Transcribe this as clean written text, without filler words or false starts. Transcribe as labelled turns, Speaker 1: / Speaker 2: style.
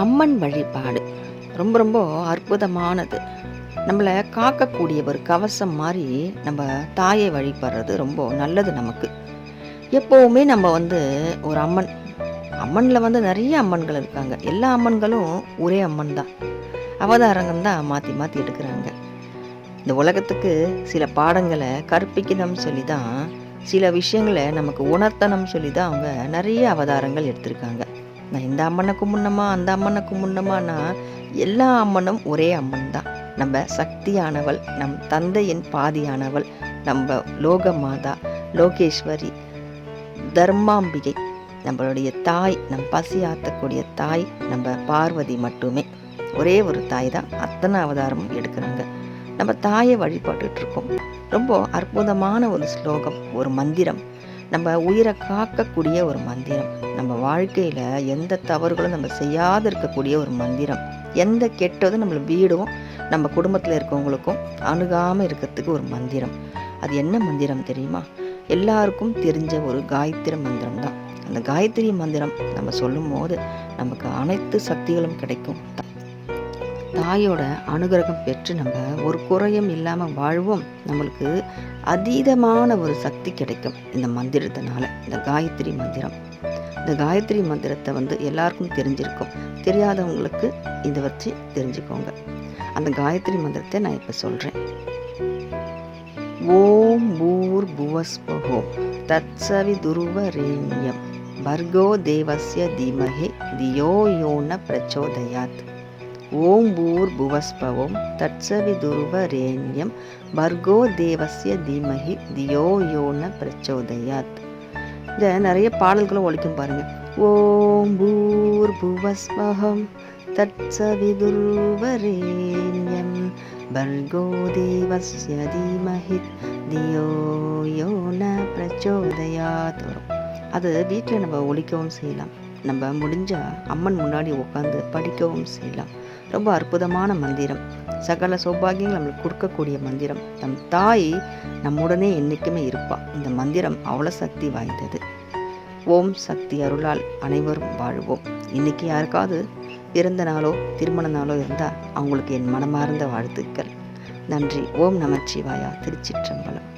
Speaker 1: அம்மன் வழிபாடு ரொம்ப ரொம்ப அற்புதமானது. நம்மளை காக்கக்கூடிய ஒரு கவசம் மாதிரி நம்ம தாயை வழிபடுறது ரொம்ப நல்லது நமக்கு. எப்போவுமே நம்ம ஒரு அம்மனில் நிறைய அம்மன்கள் இருக்காங்க. எல்லா அம்மன்களும் ஒரே அம்மன் தான். அவதாரங்கள் தான் மாற்றி மாற்றி எடுக்கிறாங்க. இந்த உலகத்துக்கு சில பாடங்களை கற்பிக்கணும்னு சொல்லி தான், சில விஷயங்களை நமக்கு உணர்த்தணும்னு சொல்லி தான் அவங்க நிறைய அவதாரங்கள் எடுத்திருக்காங்க. நான் இந்த அம்மனை கும்பிடணுமா அந்த அம்மனை கும்பிடணுமான்னா எல்லா அம்மனும் ஒரே அம்மன் தான். நம்ம சக்தியானவள், நம் தந்தையின் பாதியானவள், நம்ம லோக மாதா, லோகேஸ்வரி, தர்மாம்பிகை, நம்மளுடைய தாய், நம் பசி ஆற்றக்கூடிய தாய் நம்ம பார்வதி மட்டுமே. ஒரே ஒரு தாய் தான் அத்தனை அவதாரமும் எடுக்கிறாங்க. நம்ம தாயை வழிபட்டுட்டு இருக்கோம். ரொம்ப அற்புதமான ஒரு ஸ்லோகம், ஒரு மந்திரம், நம்ம உயிரை காக்கக்கூடிய ஒரு மந்திரம், நம்ம வாழ்க்கையில் எந்த தவறுகளும் நம்ம செய்யாத இருக்கக்கூடிய ஒரு மந்திரம், எந்த கெட்டதும் நம்மளை வீடும் நம்ம குடும்பத்தில் இருக்கவங்களுக்கும் அணுகாமல் இருக்கிறதுக்கு ஒரு மந்திரம். அது என்ன மந்திரம் தெரியுமா? எல்லாருக்கும் தெரிஞ்ச ஒரு காயத்ரி மந்திரம் தான். அந்த காயத்ரி மந்திரம் நம்ம சொல்லும் போது நமக்கு அனைத்து சக்திகளும் கிடைக்கும். தாயோட அனுகிரகம் பெற்று நம்ம ஒரு குறையும் இல்லாமல் வாழ்வோம். நம்மளுக்கு அதீதமான ஒரு சக்தி கிடைக்கும் இந்த மந்திரத்தினால. இந்த காயத்ரி மந்திரத்தை எல்லாருக்கும் தெரிஞ்சிருக்கும். தெரியாதவங்களுக்கு இதை வச்சு தெரிஞ்சுக்கோங்க. அந்த காயத்ரி மந்திரத்தை நான் இப்போ சொல்கிறேன். ஓம் பூர் புவஸ்வஹோ தத்சவிதுர்வரேண்யம் பர்கோ தேவஸ்ய தீமஹி தியோ யோன பிரச்சோதயாத். ஓம் பூர் புவஸ்பவம் தத்சவிதுர்வரேண்யம் பர்கோ தேவஸ்ய தீமஹி தியோ யோன பிரச்சோதயாத். இதை நிறைய பாடல்களும் ஒழிக்கும் பாருங்க. ஓம் பூர் புவஸ்பவம் தத்சவிதுர்வரேண்யம் பர்கோ தேவஸ்ய தீமஹி தியோ யோன பிரச்சோதயாத் வரும். அது வீட்டில் நம்ம ஒழிக்கவும் செய்யலாம். நம்ம முடிஞ்சால் அம்மன் முன்னாடி உட்காந்து படிக்கவும் செய்யலாம். ரொம்ப அற்புதமான மந்திரம், சகல சௌபாகியங்கள் நம்மளுக்கு கொடுக்கக்கூடிய மந்திரம். நம் தாய் நம்முடனே என்றைக்குமே இருப்பாள். இந்த மந்திரம் அவ்வளோ சக்தி வாய்ந்தது. ஓம் சக்தி அருளால் அனைவரும் வாழ்வோம். இன்னைக்கு யாருக்காவது பிறந்த நாளோ திருமண நாளோ இருந்தால் அவங்களுக்கு என் மனமார்ந்த வாழ்த்துக்கள். நன்றி. ஓம் நமச்சிவாயா. திருச்சிற்றம்பலம்.